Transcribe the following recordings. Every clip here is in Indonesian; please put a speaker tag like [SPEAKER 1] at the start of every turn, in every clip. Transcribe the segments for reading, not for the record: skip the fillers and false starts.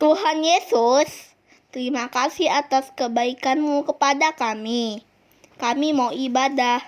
[SPEAKER 1] Tuhan Yesus, terima kasih atas kebaikan-Mu kepada kami. Kami mau ibadah.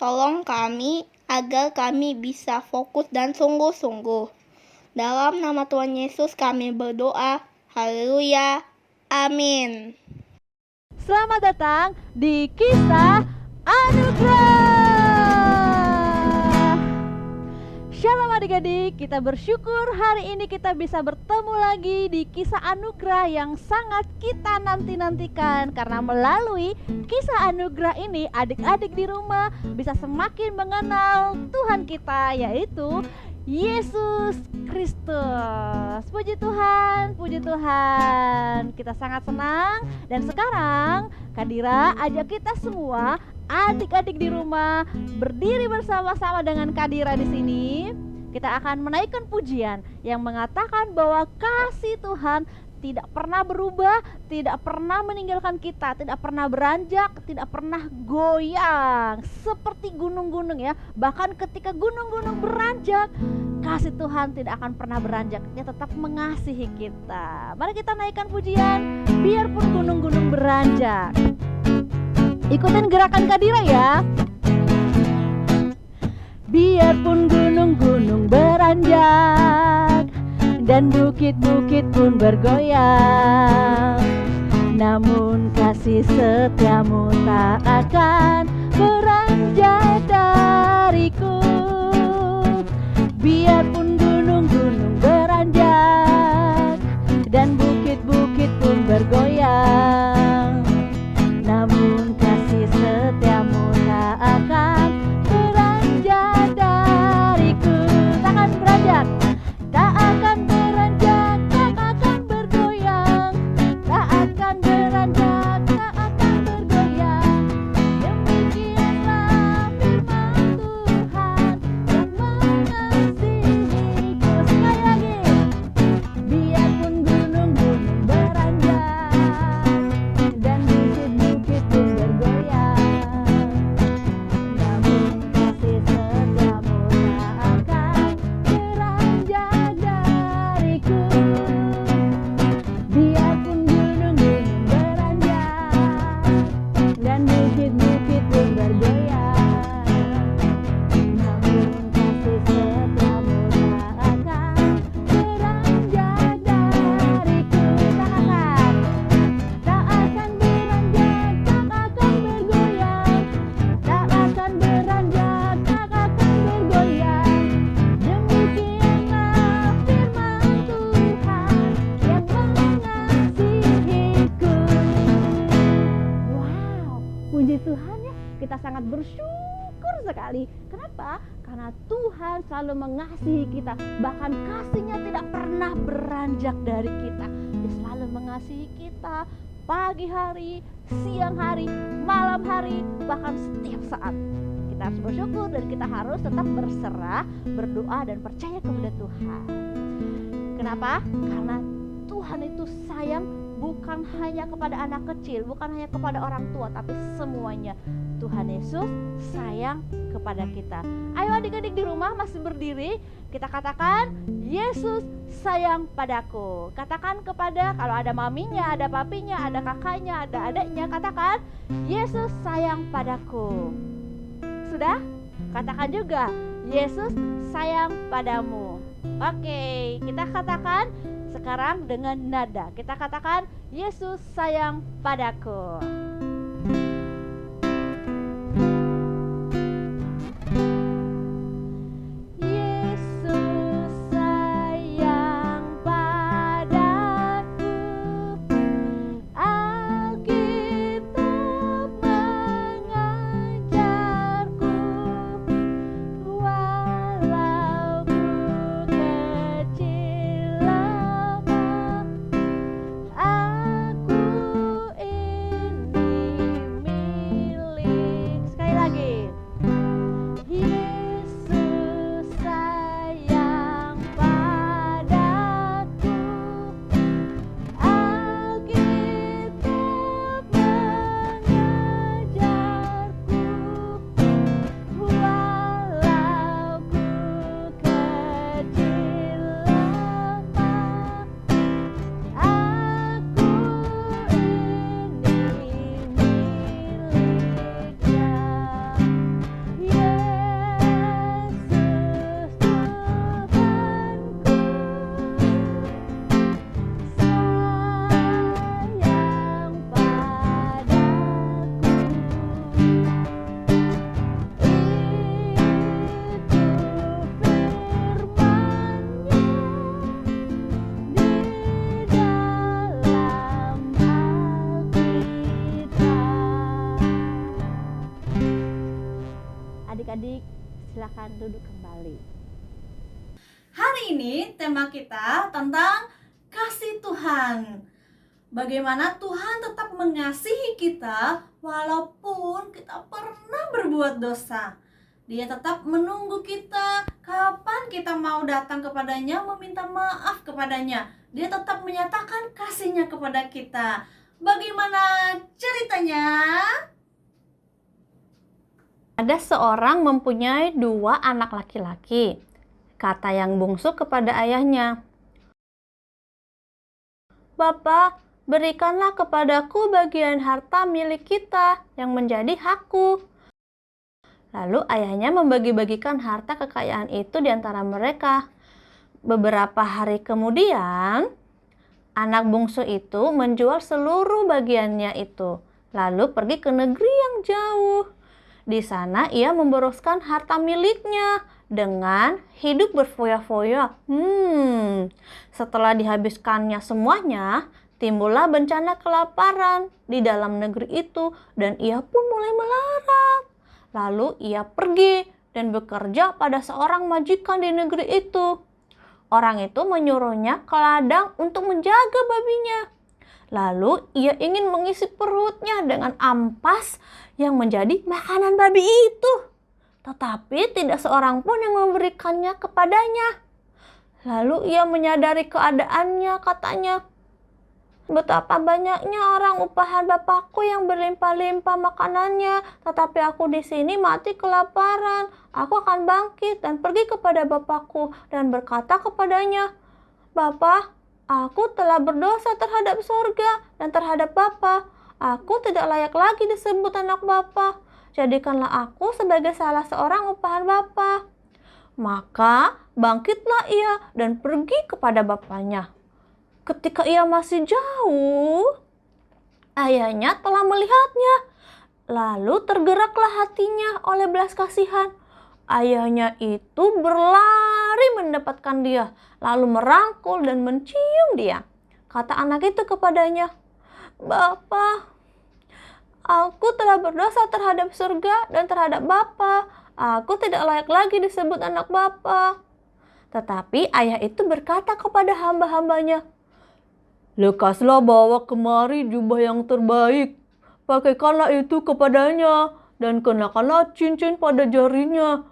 [SPEAKER 1] Tolong kami agar kami bisa fokus dan sungguh-sungguh. Dalam nama Tuhan Yesus kami berdoa. Haleluya. Amin.
[SPEAKER 2] Selamat datang di Kisah Anugerah. Shalom adik-adik, kita bersyukur hari ini kita bisa bertemu lagi di Kisah Anugerah yang sangat kita nanti-nantikan. Karena melalui Kisah Anugerah ini adik-adik di rumah bisa semakin mengenal Tuhan kita, yaitu Yesus Kristus. Puji Tuhan, puji Tuhan. Kita sangat senang. Dan sekarang Kadira ajak kita semua adik-adik di rumah berdiri bersama-sama dengan Kadira di sini. Kita akan menaikkan pujian yang mengatakan bahwa kasih Tuhan tidak pernah berubah, tidak pernah meninggalkan kita, tidak pernah beranjak, tidak pernah goyang seperti gunung-gunung ya. Bahkan ketika gunung-gunung beranjak, kasih Tuhan tidak akan pernah beranjak. Dia tetap mengasihi kita. Mari kita naikkan pujian, biarpun gunung-gunung beranjak. Ikutin gerakan Kadira ya. Biarpun gunung-gunung beranjak dan bukit-bukit pun bergoyang, namun kasih setiamu tak akan beranjak dariku. Biarpun gunung-gunung beranjak dan bukit-bukit pun bergoyang, namun kasih setiamu tak akan beranjak dariku. Tak akan beranjak, tak akan beranjak, tak akan bergoyang, tak akan beranjak, tak akan bergoyang. Demikianlah firman Tuhan yang mengasihiku. Sekali lagi. Biarpun gunung-gunung beranjak dan bukit-bukit pun bergoyang, namun kasih setiamu tak akan beranjak dariku. Biarpun gunung-gunung beranjak dan bukit-bukit pun bergoyang, namun kasih setiamu tak akan beranjak dariku. Tak akan beranjak, tak akan bergoyang, tak akan beranjak, tak akan bergoyang. Demikianlah firman Tuhan yang mengasihiku. Wow, puji Tuhan ya, kita sangat bersyukur sekali. Kenapa? Karena Tuhan selalu mengasihi kita. Bahkan kasihnya tidak pernah beranjak dari kita. Dia selalu mengasihi kita pagi hari, siang hari, malam hari, bahkan setiap saat. Kita harus bersyukur dan kita harus tetap berserah, berdoa dan percaya kepada Tuhan. Kenapa? Karena Tuhan itu sayang bukan hanya kepada anak kecil, bukan hanya kepada orang tua, tapi semuanya. Tuhan Yesus sayang kepada kita. Ayo adik-adik di rumah masih berdiri, kita katakan, Yesus sayang padaku. Katakan kepada, kalau ada maminya, ada papinya, ada kakaknya, ada adiknya, katakan, Yesus sayang padaku. Sudah? Katakan juga, Yesus sayang padamu. Oke, kita katakan sekarang dengan nada. Kita katakan, Yesus sayang padaku. Yesus sayang padaku. Alkitab mengajarku, walaupun kecil lemah, aku ini Adik-adik silakan duduk kembali.
[SPEAKER 3] Hari ini tema kita tentang kasih Tuhan. Bagaimana Tuhan tetap mengasihi kita walaupun kita pernah berbuat dosa. Dia tetap menunggu kita kapan kita mau datang kepadanya, meminta maaf kepadanya. Dia tetap menyatakan kasihnya kepada kita. Bagaimana ceritanya?
[SPEAKER 2] Ada seorang mempunyai 2 anak laki-laki. Kata yang bungsu kepada ayahnya, "Bapak, berikanlah kepadaku bagian harta milik kita yang menjadi hakku." Lalu ayahnya membagi-bagikan harta kekayaan itu di antara mereka. Beberapa hari kemudian, anak bungsu itu menjual seluruh bagiannya itu, lalu pergi ke negeri yang jauh. Di sana ia memboroskan harta miliknya dengan hidup berfoya-foya. Setelah dihabiskannya semuanya, timbullah bencana kelaparan di dalam negeri itu dan ia pun mulai melarat. Lalu ia pergi dan bekerja pada seorang majikan di negeri itu. Orang itu menyuruhnya ke ladang untuk menjaga babinya. Lalu ia ingin mengisi perutnya dengan ampas yang menjadi makanan babi itu. Tetapi tidak seorang pun yang memberikannya kepadanya. Lalu ia menyadari keadaannya, katanya, "Betapa banyaknya orang upahan bapakku yang berlimpah-limpah makanannya, tetapi aku di sini mati kelaparan. Aku akan bangkit dan pergi kepada bapakku dan berkata kepadanya, 'Bapa, aku telah berdosa terhadap surga dan terhadap Bapa. Aku tidak layak lagi disebut anak Bapa. Jadikanlah aku sebagai salah seorang upahan Bapa.' Maka bangkitlah ia dan pergi kepada bapaknya. Ketika ia masih jauh, ayahnya telah melihatnya. Lalu tergeraklah hatinya oleh belas kasihan. Ayahnya itu berlari mendapatkan dia, lalu merangkul dan mencium dia. Kata anak itu kepadanya, 'Bapa, aku telah berdosa terhadap surga dan terhadap Bapa. Aku tidak layak lagi disebut anak Bapa.' Tetapi ayah itu berkata kepada hamba-hambanya, 'Lekaslah bawa kemari jubah yang terbaik, pakaikanlah itu kepadanya, dan kenakanlah cincin pada jarinya,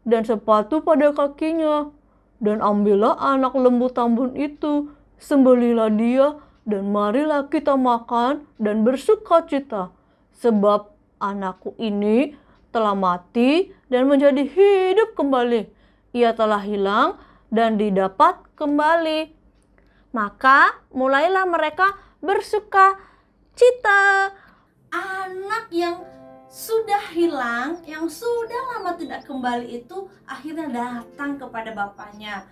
[SPEAKER 2] dan sepatu pada kakinya, dan ambillah anak lembu tambun itu, sembelilah dia, dan marilah kita makan dan bersukacita, sebab anakku ini telah mati dan menjadi hidup kembali. Ia telah hilang dan didapat kembali.' Maka mulailah mereka bersuka cita."
[SPEAKER 3] Anak yang sudah hilang, yang sudah lama tidak kembali itu akhirnya datang kepada bapaknya.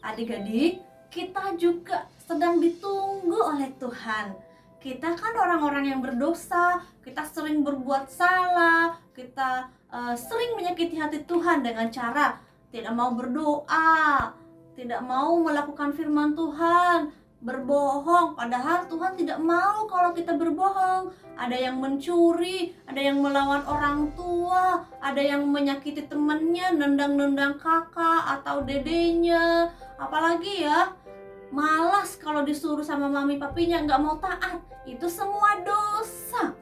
[SPEAKER 3] Adik-adik, kita juga sedang ditunggu oleh Tuhan. Kita kan orang-orang yang berdosa, kita sering berbuat salah, kita sering menyakiti hati Tuhan dengan cara tidak mau berdoa, tidak mau melakukan firman Tuhan, berbohong, padahal Tuhan tidak mau kalau kita berbohong. Ada yang mencuri, ada yang melawan orang tua, ada yang menyakiti temannya, nendang-nendang kakak atau dedenya, apalagi ya, malas kalau disuruh sama mami papinya, nggak mau taat. Itu semua dosa.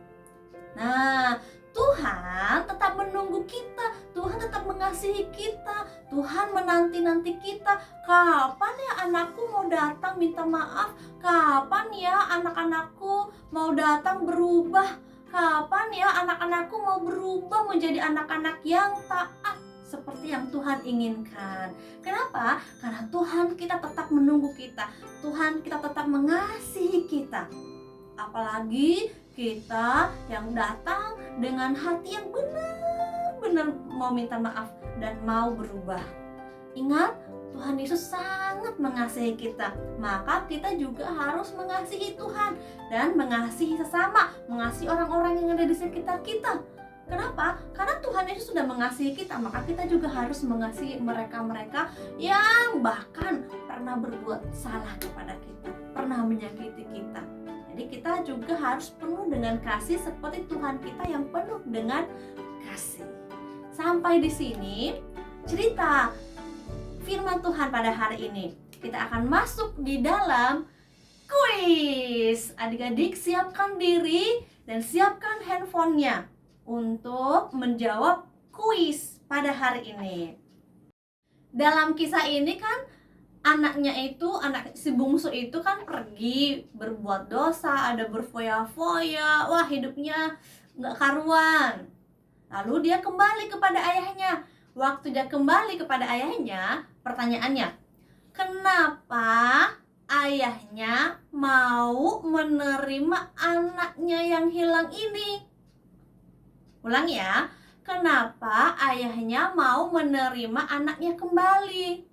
[SPEAKER 3] Nah, Tuhan tetap menunggu kita, Tuhan tetap mengasihi kita, Tuhan menanti-nanti kita. Kapan ya anakku mau datang minta maaf? Kapan ya anak-anakku mau datang berubah? Kapan ya anak-anakku mau berubah menjadi anak-anak yang taat seperti yang Tuhan inginkan? Kenapa? Karena Tuhan kita tetap menunggu kita, Tuhan kita tetap mengasihi kita. Apalagi kita yang datang dengan hati yang benar-benar mau minta maaf dan mau berubah. Ingat, Tuhan Yesus sangat mengasihi kita. Maka kita juga harus mengasihi Tuhan dan mengasihi sesama, mengasihi orang-orang yang ada di sekitar kita. Kenapa? Karena Tuhan Yesus sudah mengasihi kita, maka kita juga harus mengasihi mereka-mereka yang bahkan pernah berbuat salah kepada kita, pernah menyakiti kita. Jadi kita juga harus penuh dengan kasih seperti Tuhan kita yang penuh dengan kasih. Sampai di sini cerita firman Tuhan pada hari ini. Kita akan masuk di dalam kuis. Adik-adik siapkan diri dan siapkan handphonenya untuk menjawab kuis pada hari ini. Dalam kisah ini kan anak si bungsu itu kan pergi berbuat dosa, ada berfoya-foya, wah hidupnya nggak karuan. Lalu dia kembali kepada ayahnya. Waktu dia kembali kepada ayahnya, pertanyaannya, kenapa ayahnya mau menerima anaknya yang hilang ini? Ulang ya, kenapa ayahnya mau menerima anaknya kembali?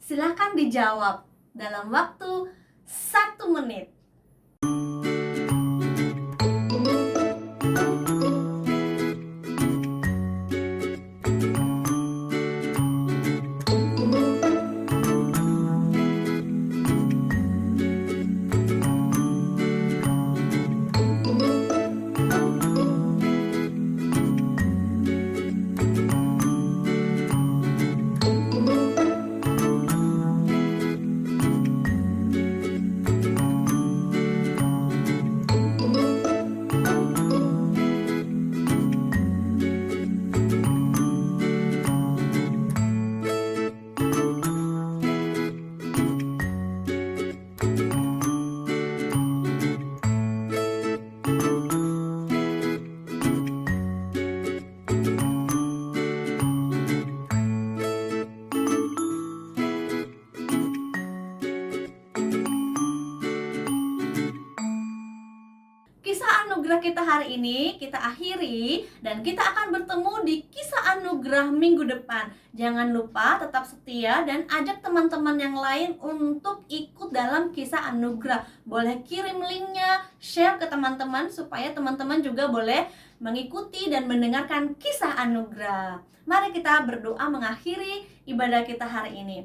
[SPEAKER 3] Silahkan dijawab dalam waktu 1 menit. Kisah anugerah kita hari ini kita akhiri dan kita akan bertemu di kisah anugerah minggu depan. Jangan lupa tetap setia dan ajak teman-teman yang lain untuk ikut dalam kisah anugerah. Boleh kirim linknya, share ke teman-teman supaya teman-teman juga boleh mengikuti dan mendengarkan kisah anugerah. Mari kita berdoa mengakhiri ibadah kita hari ini.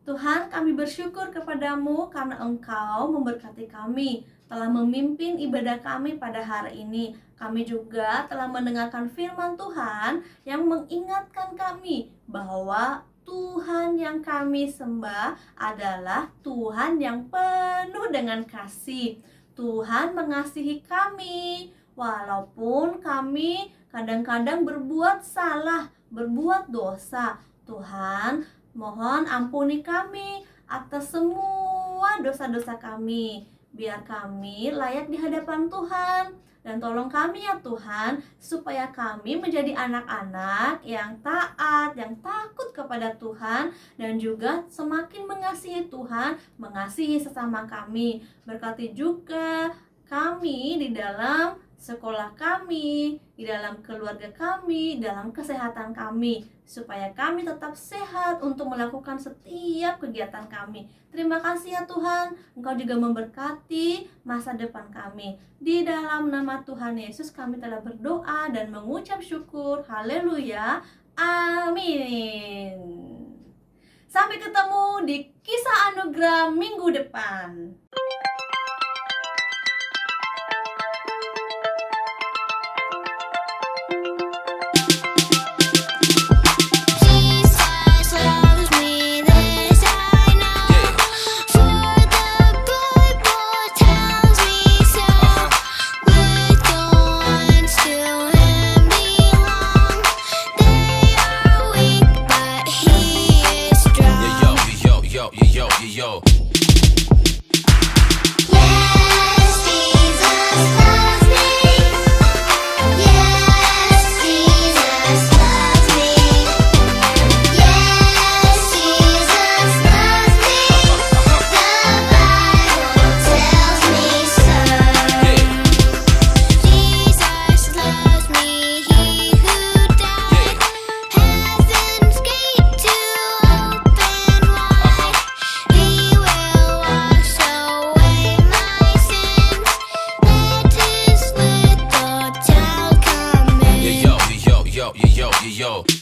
[SPEAKER 3] Tuhan, kami bersyukur kepadamu karena Engkau memberkati kami, telah memimpin ibadah kami pada hari ini. Kami juga telah mendengarkan firman Tuhan yang mengingatkan kami bahwa Tuhan yang kami sembah adalah Tuhan yang penuh dengan kasih. Tuhan mengasihi kami walaupun kami kadang-kadang berbuat salah, berbuat dosa. Tuhan, mohon ampuni kami atas semua dosa-dosa kami. Biar kami layak di hadapan Tuhan. Dan tolong kami ya Tuhan, supaya kami menjadi anak-anak yang taat, yang takut kepada Tuhan, dan juga semakin mengasihi Tuhan, mengasihi sesama kami. Berkati juga kami di dalam sekolah kami, di dalam keluarga kami, dalam kesehatan kami, supaya kami tetap sehat untuk melakukan setiap kegiatan kami. Terima kasih ya Tuhan, Engkau juga memberkati masa depan kami. Di dalam nama Tuhan Yesus kami telah berdoa dan mengucap syukur. Haleluya, amin. Sampai ketemu di kisah anugerah minggu depan.
[SPEAKER 4] Yo. Yo.